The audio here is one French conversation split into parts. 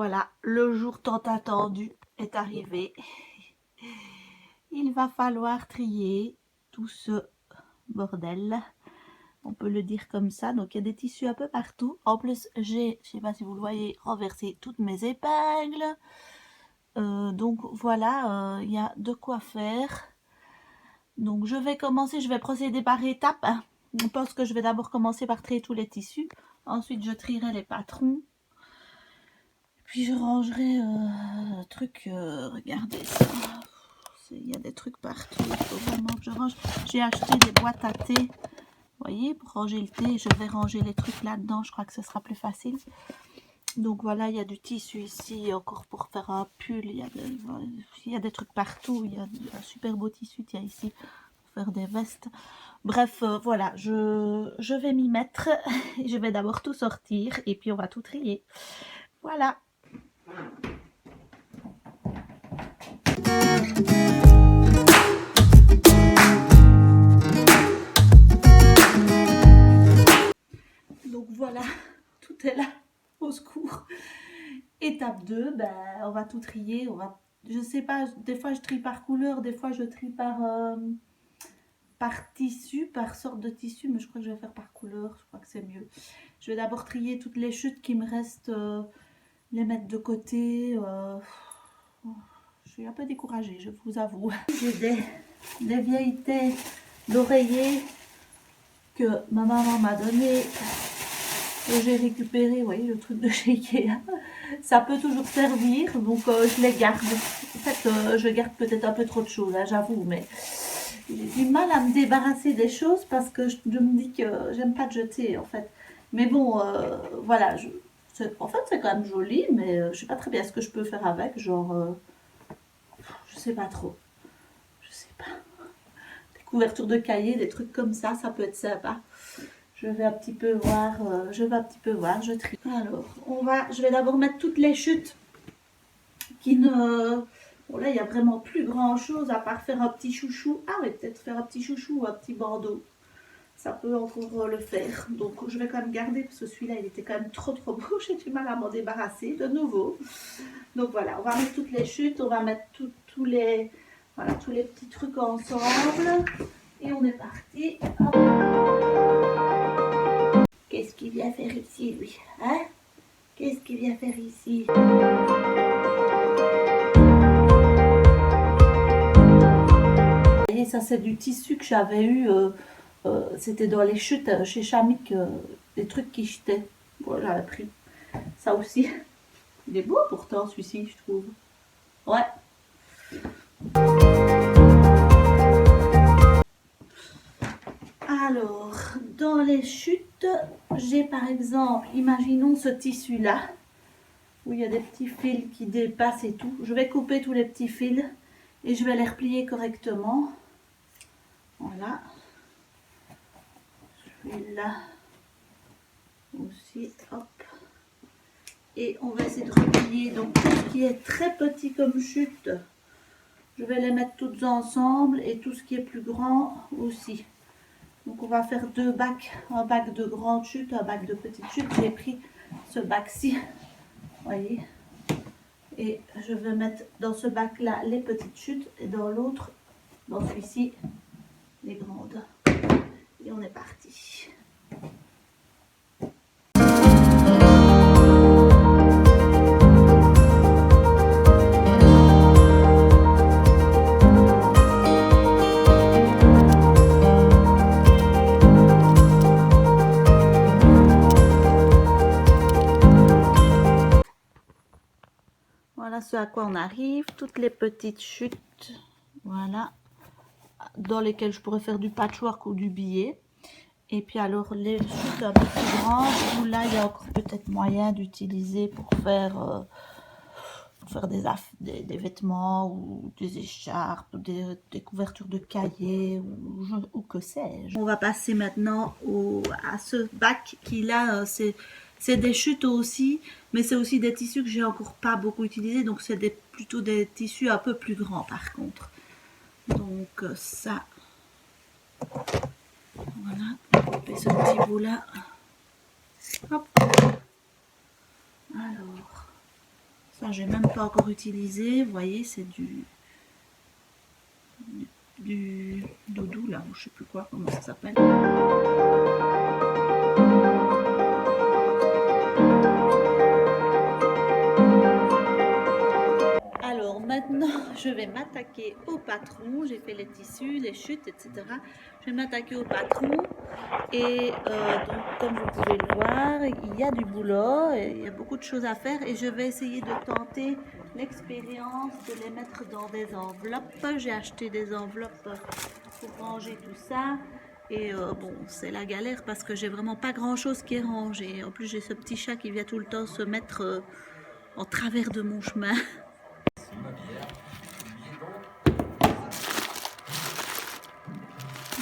voilà, le jour tant attendu est arrivé. Il va falloir trier tout ce bordel. On peut le dire comme ça. Donc, il y a des tissus un peu partout. En plus, j'ai, je ne sais pas si vous le voyez, renversé toutes mes épingles. Donc, voilà, il y a de quoi faire. Donc, je vais commencer, je vais procéder par étapes. Je pense que je vais d'abord commencer par trier tous les tissus. Ensuite, je trierai les patrons. Puis, je rangerai le truc. Regardez ça. Il y a des trucs partout. Il faut vraiment que je range. J'ai acheté des boîtes à thé. Vous voyez, pour ranger le thé, je vais ranger les trucs là-dedans. Je crois que ce sera plus facile. Donc voilà, il y a du tissu ici encore pour faire un pull. Il y a des trucs partout. Il y a un super beau tissu, tiens, ici, pour faire des vestes. Bref, voilà, je vais m'y mettre. Je vais d'abord tout sortir et puis on va tout trier. Voilà. Donc voilà, tout est là, au secours. Étape 2, ben, on va tout trier. Je sais pas, des fois je trie par couleur, des fois je trie par tissu, par sorte de tissu, mais je crois que je vais faire par couleur, je crois que c'est mieux. Je vais d'abord trier toutes les chutes qui me restent, les mettre de côté. Je suis un peu découragée, je vous avoue. J'ai des vieilles têtes d'oreiller que ma maman m'a donné, que j'ai récupéré, vous voyez, le truc de chez Ikea. Ça peut toujours servir, donc je les garde. En fait, je garde peut-être un peu trop de choses, hein, j'avoue, mais j'ai du mal à me débarrasser des choses parce que je me dis que j'aime pas de jeter, en fait. Mais bon, voilà, en fait, c'est quand même joli, mais je sais pas très bien ce que je peux faire avec, genre, je sais pas trop. Je sais pas. Des couvertures de cahiers, des trucs comme ça peut être sympa. Je vais un petit peu voir, je trie. Alors, je vais d'abord mettre toutes les chutes qui ne... Bon là, il n'y a vraiment plus grand chose à part faire un petit chouchou. Ah oui, peut-être faire un petit chouchou ou un petit bandeau. Ça peut encore le faire. Donc, je vais quand même garder parce que celui-là, il était quand même trop beau. J'ai du mal à m'en débarrasser de nouveau. Donc voilà, on va mettre toutes les chutes, on va mettre tous les petits trucs ensemble. Et on est parti. Qu'est-ce qu'il vient faire ici, lui, hein? Qu'est-ce qu'il vient faire ici? Et ça, c'est du tissu que j'avais eu. C'était dans les chutes chez Chamik, des trucs qui jetaient. Bon, j'avais pris ça aussi. Il est beau pourtant, celui-ci, je trouve. Ouais. Alors, dans les chutes, j'ai par exemple, imaginons ce tissu-là, où il y a des petits fils qui dépassent et tout. Je vais couper tous les petits fils et je vais les replier correctement. Voilà. Celui-là aussi, hop. Et on va essayer de replier. Donc, tout ce qui est très petit comme chute, je vais les mettre toutes ensemble et tout ce qui est plus grand aussi. Donc on va faire deux bacs, un bac de grande chute, un bac de petite chute. J'ai pris ce bac-ci, voyez. Et je vais mettre dans ce bac-là les petites chutes et dans l'autre, dans celui-ci, les grandes. Et on est parti. Voilà ce à quoi on arrive, toutes les petites chutes, voilà, dans lesquelles je pourrais faire du patchwork ou du billet. Et puis alors les chutes un peu plus grandes, où là il y a encore peut-être moyen d'utiliser pour faire, des vêtements ou des écharpes, ou des couvertures de cahiers ou que sais-je. On va passer maintenant à ce bac qui là, c'est des chutes aussi, mais c'est aussi des tissus que j'ai encore pas beaucoup utilisés, donc c'est plutôt des tissus un peu plus grands par contre. Donc ça, voilà, on va couper ce petit bout là. Hop. Alors, Ça, j'ai même pas encore utilisé. Vous voyez, c'est du doudou là, ou je sais plus quoi, comment ça s'appelle. Alors maintenant, je vais m'attaquer au patron. J'ai fait les tissus, les chutes, etc. Je vais m'attaquer au patron. Et donc, comme vous pouvez le voir, il y a du boulot, et il y a beaucoup de choses à faire. Et je vais essayer de tenter l'expérience de les mettre dans des enveloppes. J'ai acheté des enveloppes pour ranger tout ça. Et bon, c'est la galère parce que j'ai vraiment pas grand chose qui est rangé. En plus, j'ai ce petit chat qui vient tout le temps se mettre en travers de mon chemin.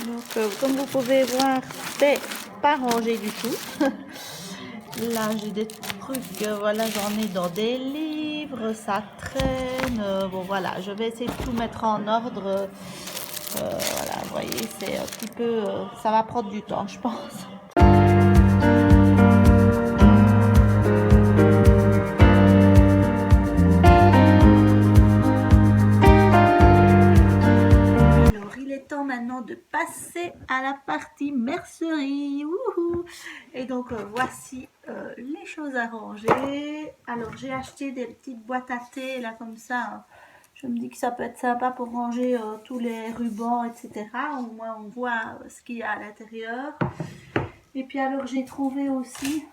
Donc, comme vous pouvez voir, c'est pas rangé du tout. Là, j'ai des trucs, voilà, j'en ai dans des livres, ça traîne. Bon, voilà, je vais essayer de tout mettre en ordre. Voilà, vous voyez, c'est un petit peu, ça va prendre du temps, je pense. Maintenant de passer à la partie mercerie. Wouhou. Et donc voici les choses à ranger. Alors j'ai acheté des petites boîtes à thé là comme ça. Je me dis que ça peut être sympa pour ranger tous les rubans, etc. Au moins on voit ce qu'il y a à l'intérieur. Et puis alors j'ai trouvé aussi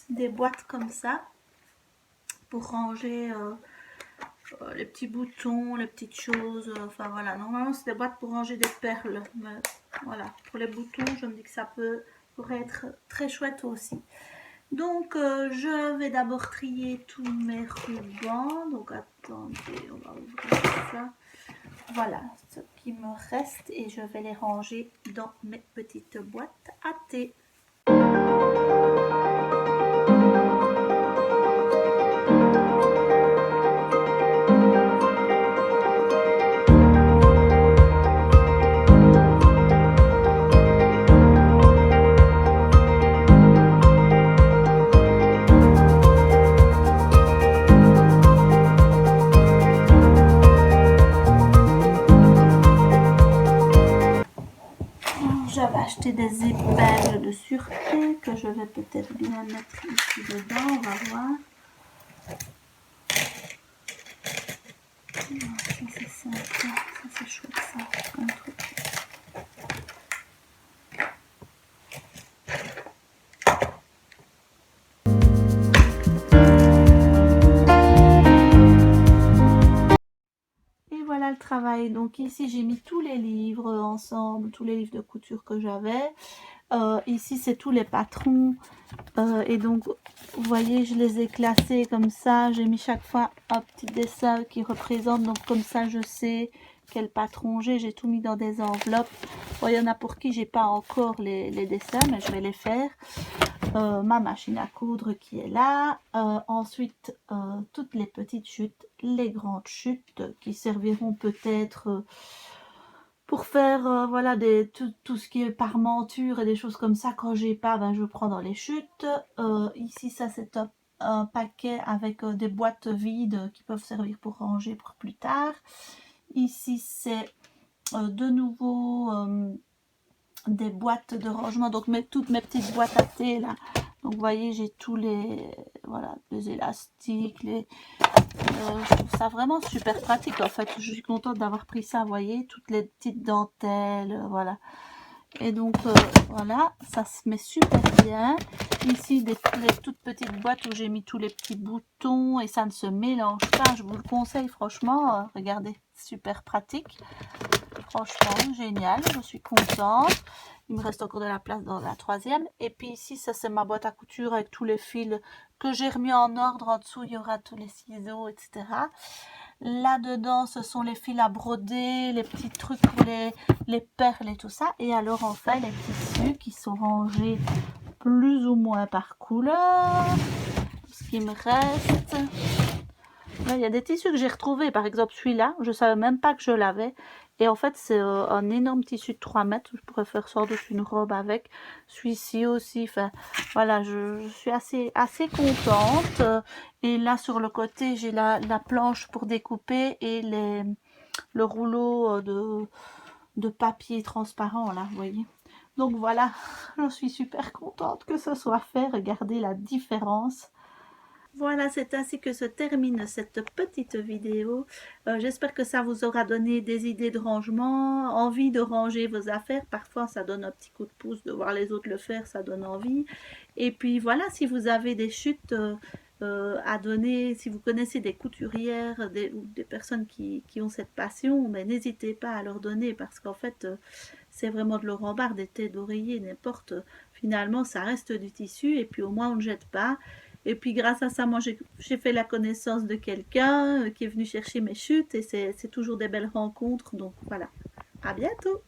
des boîtes comme ça pour ranger les petits boutons, les petites choses, enfin voilà, normalement c'est des boîtes pour ranger des perles, mais voilà, pour les boutons, je me dis que ça pourrait être très chouette aussi. Donc je vais d'abord trier tous mes rubans, donc attendez, on va ouvrir ça, voilà ce qui me reste et je vais les ranger dans mes petites boîtes à thé. J'avais acheté des épingles de sûreté que je vais peut-être bien mettre ici dedans, on va voir. Ça c'est sympa, ça c'est chouette ça, un truc. Voilà le travail. Donc ici j'ai mis tous les livres ensemble, tous les livres de couture que j'avais. Ici c'est tous les patrons et donc vous voyez je les ai classés comme ça. J'ai mis chaque fois un petit dessin qui représente, donc comme ça je sais quel patron j'ai tout mis dans des enveloppes. Bon, il y en a pour qui j'ai pas encore les dessins, mais je vais les faire. Ma machine à coudre qui est là, ensuite toutes les petites chutes, les grandes chutes qui serviront peut-être pour faire voilà tout ce qui est parmenture et des choses comme ça. Quand j'ai pas, ben, je prends dans les chutes. Ici ça c'est un paquet avec des boîtes vides qui peuvent servir pour ranger pour plus tard. Ici c'est de nouveau des boîtes de rangement, donc toutes mes petites boîtes à thé là. Donc vous voyez j'ai tous les voilà les élastiques, je trouve ça vraiment super pratique en fait. Je suis contente d'avoir pris ça, vous voyez, toutes les petites dentelles, voilà. Et donc voilà, ça se met super bien. Ici les toutes petites boîtes où j'ai mis tous les petits boutons et ça ne se mélange pas, je vous le conseille franchement, regardez, super pratique. Franchement génial, je suis contente. Il me reste encore de la place dans la troisième. Et puis ici ça c'est ma boîte à couture avec tous les fils que j'ai remis en ordre. En dessous il y aura tous les ciseaux, etc. Là dedans ce sont les fils à broder, les petits trucs pour les perles et tout ça. Et alors enfin les tissus qui sont rangés plus ou moins par couleur. Ce qui me reste, là, il y a des tissus que j'ai retrouvés, par exemple celui-là, je savais même pas que je l'avais. Et en fait, c'est un énorme tissu de 3 mètres. Je pourrais faire sans doute une robe avec. Celui-ci aussi. Enfin, voilà, je suis assez contente. Et là, sur le côté, j'ai la planche pour découper et le rouleau de papier transparent, là, vous voyez. Donc voilà, je suis super contente que ce soit fait. Regardez la différence. Voilà, c'est ainsi que se termine cette petite vidéo. J'espère que ça vous aura donné des idées de rangement, envie de ranger vos affaires. Parfois, ça donne un petit coup de pouce de voir les autres le faire, ça donne envie. Et puis voilà, si vous avez des chutes à donner, si vous connaissez des couturières ou des personnes qui ont cette passion, mais n'hésitez pas à leur donner parce qu'en fait, c'est vraiment de l'orambar, des têtes d'oreiller, n'importe. Finalement, ça reste du tissu et puis au moins on ne jette pas. Et puis grâce à ça, moi j'ai fait la connaissance de quelqu'un qui est venu chercher mes chutes et c'est toujours des belles rencontres. Donc voilà, à bientôt.